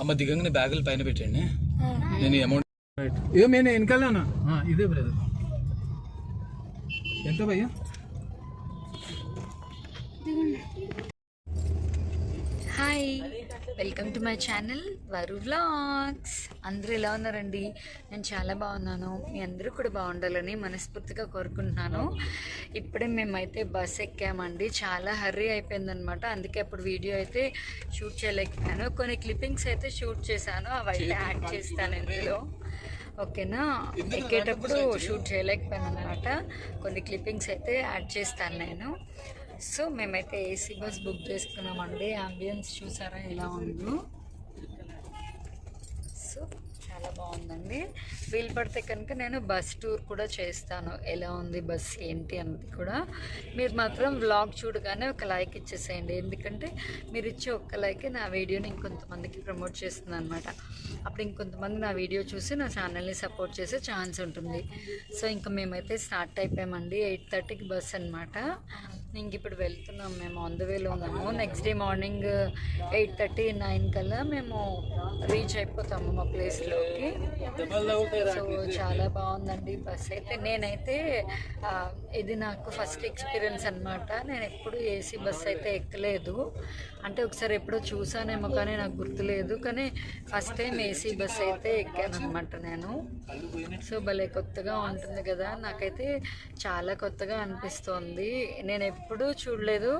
అమ్మ దిగంగానే బ్యాగులు పైన పెట్టండి. నేను అమౌంట్ నేను వెనకాలనా ఇదే బ్రదర్. ఎంత భయ్యా? Hi, welcome to my channel వరు వ్లాగ్స్. అందరూ ఎలా ఉన్నారండి? నేను చాలా బాగున్నాను. మీ అందరూ కూడా బాగుండాలని మనస్ఫూర్తిగా కోరుకుంటున్నాను. ఇప్పుడే మేమైతే బస్ ఎక్కామండి. చాలా హర్రీ అయిపోయిందనమాట. అందుకే అప్పుడు వీడియో అయితే షూట్ చేయలేకపోయాను. కొన్ని క్లిప్పింగ్స్ అయితే షూట్ చేశాను, అవి అయితే యాడ్ చేస్తాను ఇందులో. ఓకేనా? ఎక్కేటప్పుడు షూట్ చేయలేకపోయాను అనమాట. కొన్ని క్లిప్పింగ్స్ అయితే యాడ్ చేస్తాను నేను. సో మేమైతే ఏసీ బస్ బుక్ చేసుకున్నామండి. అంబియన్స్ చూసారా ఎలా ఉందో? సో చాలా బాగుందండి. వీలు పడితే కనుక నేను బస్ టూర్ కూడా చేస్తాను, ఎలా ఉంది బస్ ఏంటి అన్నది కూడా. మీరు మాత్రం వ్లాగ్ చూడగానే ఒక లైక్ ఇచ్చేసేయండి, ఎందుకంటే మీరు ఇచ్చే ఒక్క లైకే నా వీడియోని ఇంకొంతమందికి ప్రమోట్ చేస్తుంది అనమాట. అప్పుడు ఇంకొంతమంది నా వీడియో చూసి నా ఛానల్ని సపోర్ట్ చేసే ఛాన్స్ ఉంటుంది. సో ఇంకా మేమైతే స్టార్ట్ అయిపోయామండి. 8:30కి బస్ అనమాట. ఇంక ఇప్పుడు వెళ్తున్నాం, మేము ఆన్ ద వేలో ఉన్నాము. నెక్స్ట్ డే మార్నింగ్ 8:30, 9 కల్లా మేము రీచ్ అయిపోతాము మా ప్లేస్లోకి. సో చాలా బాగుందండి బస్ అయితే. నేనైతే ఇది నాకు ఫస్ట్ ఎక్స్పీరియన్స్ అనమాట. నేను ఎప్పుడు ఏసీ బస్ అయితే ఎక్కలేదు, అంటే ఒకసారి ఎప్పుడో చూసానేమో కానీ నాకు గుర్తులేదు. కానీ ఫస్ట్ టైం ఏసీ బస్ అయితే ఎక్కాను అనమాట నేను. సో భలే కొత్తగా ఉంటుంది కదా, నాకైతే చాలా కొత్తగా అనిపిస్తోంది. నేను ఎప్పుడూ చూడలేదు,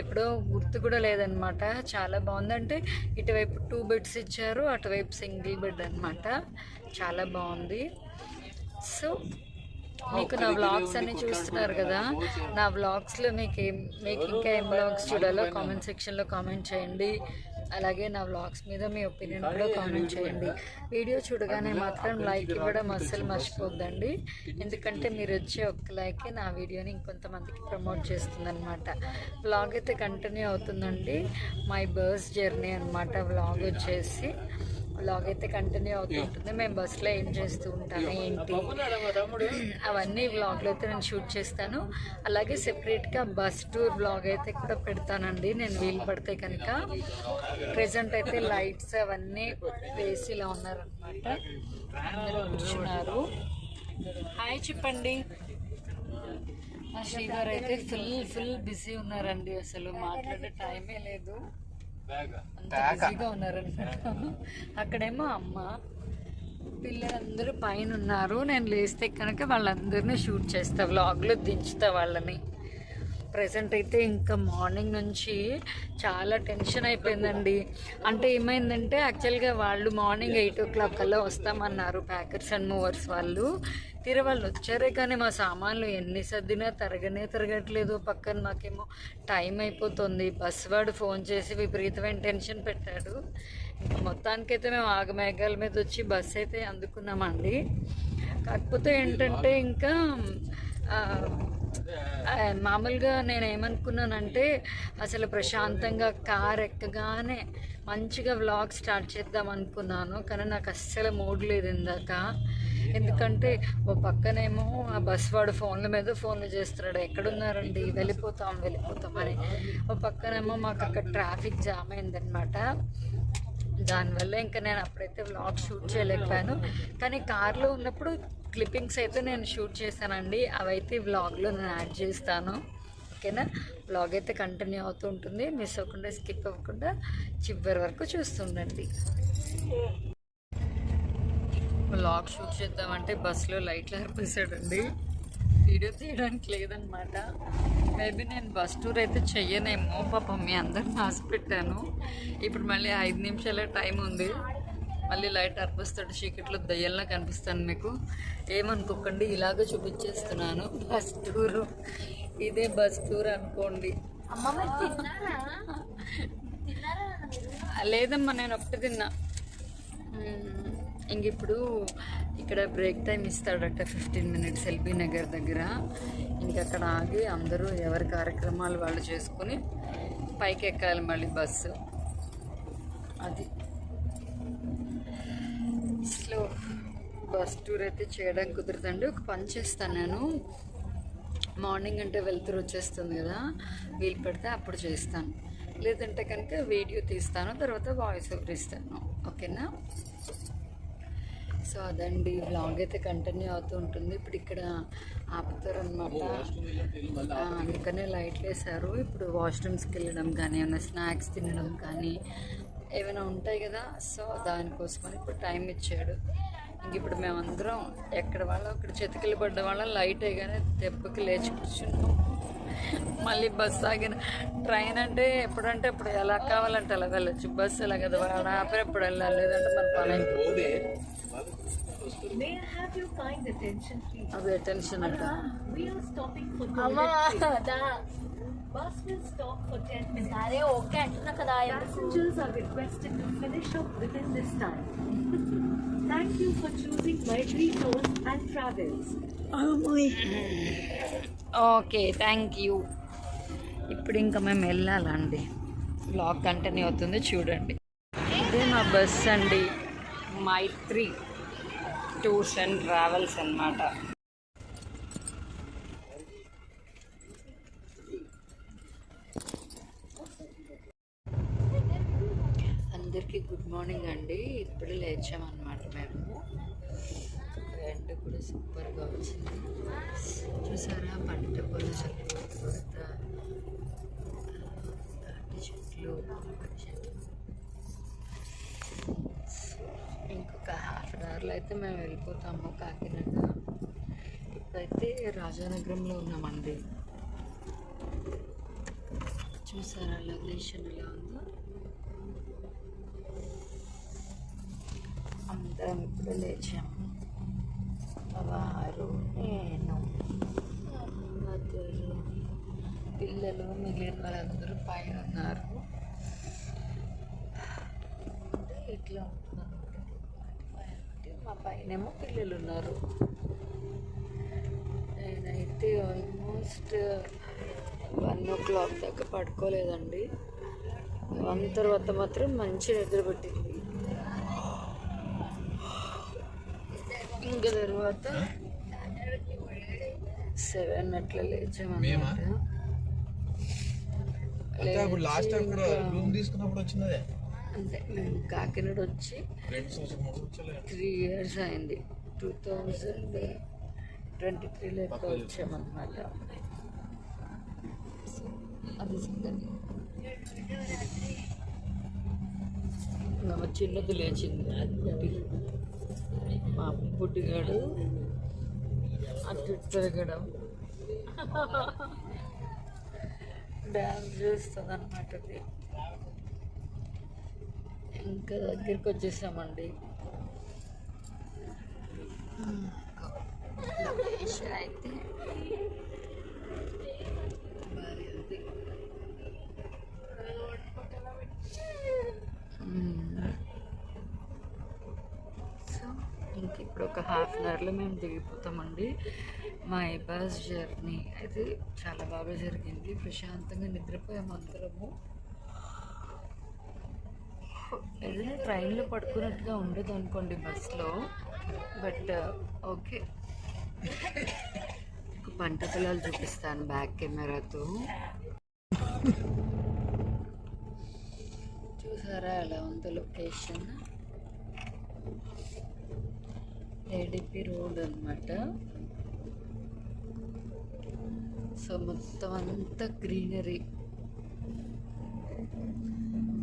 ఎప్పుడో గుర్తు కూడా లేదనమాట. చాలా బాగుందంటే ఇటువైపు 2 బెడ్స్ ఇచ్చారు, అటువైపు సింగిల్ బెడ్ అనమాట. చాలా బాగుంది. సో మీకు నా వ్లాగ్స్ అన్నీ చూస్తున్నారు కదా, నా వ్లాగ్స్లో మీకు ఇంకా ఏం వ్లాగ్స్ చూడాలో కామెంట్ సెక్షన్లో కామెంట్ చేయండి. అలాగే నా వ్లాగ్స్ మీద మీ ఒపీనియన్ కూడా కామెంట్ చేయండి. వీడియో చూడగానే మాత్రం లైక్ ఇవ్వడం అస్సలు మర్చిపోద్దండి, ఎందుకంటే మీరు వచ్చే ఒక్క లైకే నా వీడియోని ఇంకొంతమందికి ప్రమోట్ చేస్తుందన్నమాట. వ్లాగ్ అయితే కంటిన్యూ అవుతుందండి. మై బస్ జర్నీ అనమాట వ్లాగ్ వచ్చేసి. వ్లాగ్ అయితే కంటిన్యూ అవుతుంటుంది. మేము బస్సులో ఏం చేస్తూ ఉంటాను ఏంటి అవన్నీ వ్లాగ్లో అయితే నేను షూట్ చేస్తాను. అలాగే సెపరేట్గా బస్ టూర్ వ్లాగ్ అయితే కూడా పెడతానండి నేను వీలు పడితే కనుక. ప్రెజెంట్ అయితే లైట్స్ అవన్నీ వేసి ఇలా ఉన్నారనమాట. అందరూ కూర్చున్నారు. హాయ్ చెప్పండి. మా శ్రీగారు అయితే ఫుల్ బిజీ ఉన్నారండి, అసలు మాట్లాడే టైమే లేదు, అంత బిజీగా ఉన్నారనమాట. అక్కడేమో అమ్మ పిల్లలందరూ పైన ఉన్నారు. నేను లేస్తే కనుక వాళ్ళందరినీ షూట్ చేస్తా, వ్లాగ్లో దించుతా వాళ్ళని. ప్రజెంట్ అయితే ఇంకా మార్నింగ్ నుంచి చాలా టెన్షన్ అయిపోయిందండి. అంటే ఏమైందంటే యాక్చువల్గా వాళ్ళు మార్నింగ్ 8 o'clock కల్లా వస్తామన్నారు, ప్యాకర్స్ అండ్ మూవర్స్ వాళ్ళు. వాళ్ళు వచ్చారే కానీ మా సామాన్లు ఎన్ని సర్దినా తిరగట్లేదు. పక్కన మాకేమో టైం అయిపోతుంది. బస్ వాడు ఫోన్ చేసి విపరీతమైన టెన్షన్ పెట్టాడు. ఇంకా మొత్తానికైతే మేము ఆగమేఘాల మీద వచ్చి బస్ అయితే అందుకున్నామండి. కాకపోతే ఏంటంటే ఇంకా మామూలుగా నేను ఏమనుకున్నానంటే అసలు ప్రశాంతంగా కార్ ఎక్కగానే మంచిగా వ్లాగ్ స్టార్ట్ చేద్దాం అనుకున్నాను, కానీ నాకు అస్సలు మూడ్ లేదు ఇందాక. ఎందుకంటే ఓ పక్కనేమో ఆ బస్ వాడు ఫోన్ల మీద ఫోన్లు చేస్తున్నాడు, ఎక్కడున్నారండి వెళ్ళిపోతాం అని. ఓ పక్కనేమో మాకు అక్కడ ట్రాఫిక్ జామ్ అయిందనమాట. దానివల్ల ఇంకా నేను అప్పుడైతే వ్లాగ్ షూట్ చేయలేకపోయాను. కానీ కార్లో ఉన్నప్పుడు క్లిప్పింగ్స్ అయితే నేను షూట్ చేశానండి, అవైతే వ్లాగ్లో నేను యాడ్ చేస్తాను. ఓకేనా? వ్లాగ్ అయితే కంటిన్యూ అవుతూ ఉంటుంది, మిస్ అవ్వకుండా స్కిప్ అవ్వకుండా చివరి వరకు చూస్తుండండి. వ్లాగ్ షూట్ చేద్దామంటే బస్సులో లైట్లు ఆర్పేసాడండి, వీడియో తీయడానికి లేదనమాట. మేబీ నేను బస్ టూర్ అయితే చెయ్యనేమో, పాపం మీ అందరిని ఆశపెట్టాను. ఇప్పుడు మళ్ళీ 5 నిమిషాలే టైం ఉంది, మళ్ళీ లైట్ అర్పిస్తాడు, చీకట్లో దయ్యంలా కనిపిస్తాను మీకు. ఏమనుకోకండి, ఇలాగ చూపించేస్తున్నాను బస్ టూరు. ఇదే బస్ టూర్ అనుకోండి. లేదమ్మా, నేను ఒకటి తిన్నా. ఇంక ఇప్పుడు ఇక్కడ బ్రేక్ టైం ఇస్తాడట 15 minutes ఎల్బీ నగర్ దగ్గర. ఇంక అక్కడ ఆగి అందరూ ఎవరి కార్యక్రమాలు వాళ్ళు చేసుకొని పైకి ఎక్కాలి మళ్ళీ బస్సు. అది స్లో బస్ టూర్ అయితే చేయడానికి కుదరదండి. ఒక పని చేస్తాను నేను, మార్నింగ్ అంటే వెళ్తురు వచ్చేస్తుంది కదా, వీలు పడితే అప్పుడు చేస్తాను. లేదంటే కనుక వీడియో తీస్తాను, తర్వాత వాయిస్ ఓవర్ ఇస్తాను. ఓకేనా? సో అదండి, వ్లాగ్ అయితే కంటిన్యూ అవుతూ ఉంటుంది. ఇప్పుడు ఇక్కడ ఆపుతారు అనమాట, అందుకనే లైట్లు వేసారు. ఇప్పుడు వాష్రూమ్స్కి వెళ్ళడం కానీ, ఏమైనా స్నాక్స్ తినడం కానీ ఏమైనా ఉంటాయి కదా, సో దానికోసమని ఇప్పుడు టైం ఇచ్చాడు. ఇంక ఇప్పుడు మేమందరం ఎక్కడ వాళ్ళం అక్కడ చెతికిలు పడ్డ వాళ్ళం, లైట్ వేయగానే దెబ్బకి లేచి కూర్చున్నాం. మళ్ళీ బస్సు ఆగిన, ట్రైన్ అంటే ఎప్పుడంటే ఇప్పుడు ఎలా కావాలంటే అలా వెళ్ళచ్చు, బస్సు ఎలా కదా వాడు ఆపేటప్పుడు వెళ్ళాలి, లేదంటే మన పని అది అటెన్షన్ అంట. Bus will stop for 10 minutes. अरे ओके अंటున్నా కదా. Passengers are requested to finish up within this time. Thank you for choosing Maitri Tours and Travels. Okay, thank you. ఇప్పుడు ఇంకా మేము వెళ్ళాలండి, బ్లాగ్ కంటిన్యూ అవుతుంది చూడండి. ఇదే మా బస్ అండి, మైత్రి టూర్స్ అండ్ ట్రావెల్స్ అన్నమాట. అందరికీ గుడ్ మార్నింగ్ అండి. ఇప్పుడు లేచామన్నమాట మేము. ఎండ కూడా సూపర్గా వచ్చింది. చూసారా పంట పొలాలు, తాటి చెట్లు. ఇంకొక హాఫ్ అన్ అవర్లో అయితే మేము వెళ్ళిపోతాము కాకినాడ. ఇప్పుడైతే రాజానగరంలో ఉన్నామండి. చూసారా లొకేషన్ ఎలా ఉందో. అందరం ఇప్పుడు లేచాము, వారు, నేను, మధురు, పిల్లలు, మిగిలిన వాళ్ళందరూ పైన ఉన్నారు. ఇట్లా ఉంటున్నారు, మా పైనేమో పిల్లలు ఉన్నారు. నేనైతే ఆల్మోస్ట్ 1 o'clock దాకా పడుకోలేదండి. 1 తర్వాత మాత్రం మంచి నిద్ర పట్టింది. ఇంకా తర్వాత 7 అట్లా లేచామన్నమాట. అంటే మేము కాకినాడ వచ్చి 3 years అయింది. 2023లో ఎక్కువ వచ్చామన్నమాట. అది మా చిన్నది లేచింది, మా పుట్టిగాడు అటు తిరగడం, డ్యాన్స్ చేస్తుంది అన్నమాట. ఇంకా దగ్గరికి వచ్చేసామండి. లొకేషన్ అయితే మరి అది. సో ఇంక ఇప్పుడు ఒక హాఫ్ అన్ అవర్లో మేము దిగిపోతామండి. మా బస్ జర్నీ అయితే చాలా బాగా జరిగింది. ప్రశాంతంగా నిద్రపోయాము అందరము. ఏదైనా ట్రైన్లో పడుకున్నట్టుగా ఉండదు అనుకోండి బస్లో, బట్ ఓకే. పంట పొలాలు చూపిస్తాను బ్యాక్ కెమెరాతో. చూసారా ఎలా ఉందో లొకేషన్. ఏడిపి రోడ్ అన్నమాట. సో మొత్తం అంతా గ్రీనరీ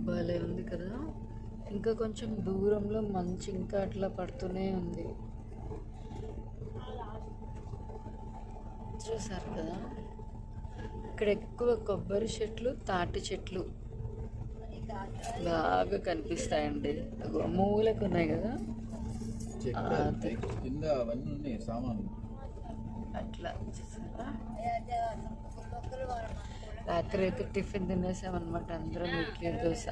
భలే ఉంది కదా. ఇంకా కొంచెం దూరంలో మంచు ఇంకా అట్లా పడుతూనే ఉంది. చూసారు కదా, ఇక్కడ ఎక్కువ కొబ్బరి చెట్లు, తాటి చెట్లు బాగా కనిపిస్తాయండి. మూలకు ఉన్నాయి కదా, అట్లా చూసారా. రాత్రి అయితే టిఫిన్ తినేసామన్నమాట అందరం, ఇడ్లీ దోశ.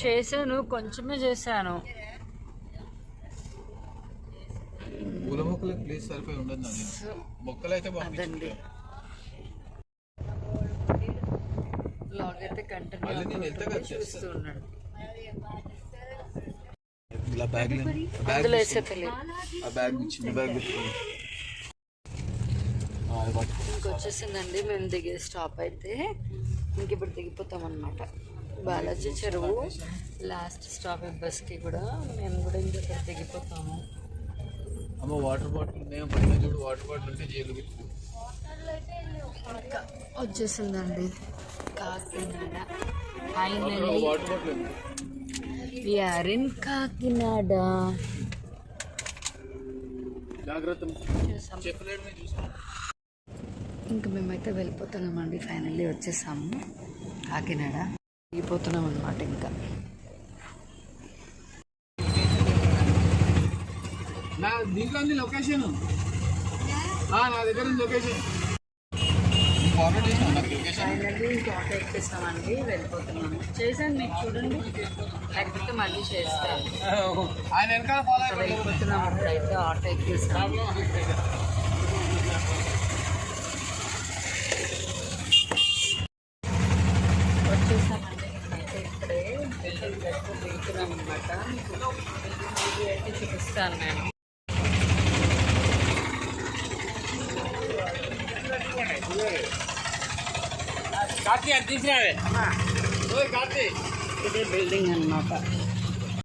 చేశాను, కొంచెమే చేశాను. అదండి బ్లాగ్ అయితే కంటిన్యూ చూస్తూ ఉన్నాడు. అందులో వేసే తెలియదు. ఇంకొచ్చేసిందండి మేము దిగే స్టాప్ అయితే. ఇంక ఇప్పుడు దిగిపోతాం అనమాట. బాలాజీ చెరువు లాస్ట్ స్టాప్ బస్కి కూడా మేము కూడా ఇంకొక దిగిపోతాము. అమ్మ వాటర్ బాటిల్ నేను పైన చూడు, వాటర్ బాటిల్ ఉంటే జైలు వచ్చేసిందండి Kakinada. Finally water bottle we are in Kakinada. జాగ్రత్త చెప్పలేడు చూసాం. ఇంక మేమైతే వెళ్ళిపోతున్నామండి. ఫైనల్లీ వచ్చేసాము కాకినాడ. దిగిపోతున్నాం అనమాట. ఇంకా నా దీంట్లో ఉంది లొకేషన్, నా దగ్గర ఉంది లొకేషన్. ఫార్వర్డ్ చేసాను నాకు లొకేషన్. ఫైనల్లీ ఇంకా ఆటో ఎక్కేసామండి, వెళ్ళిపోతున్నాము. చేశాను మీకు చూడండి, లేకపోతే మళ్ళీ చేస్తాను. ఆయన వెనకాల ఫాలో వెళ్ళిపోతున్నాం. అప్పుడైతే ఆటో ఎక్కేసాము. వచ్చేసామండి. మేమైతే ఇక్కడే దిగుతున్నాం అనమాట. మీకు అయితే చూపిస్తాను నేను. ఇదే బిల్డింగ్ అనమాట.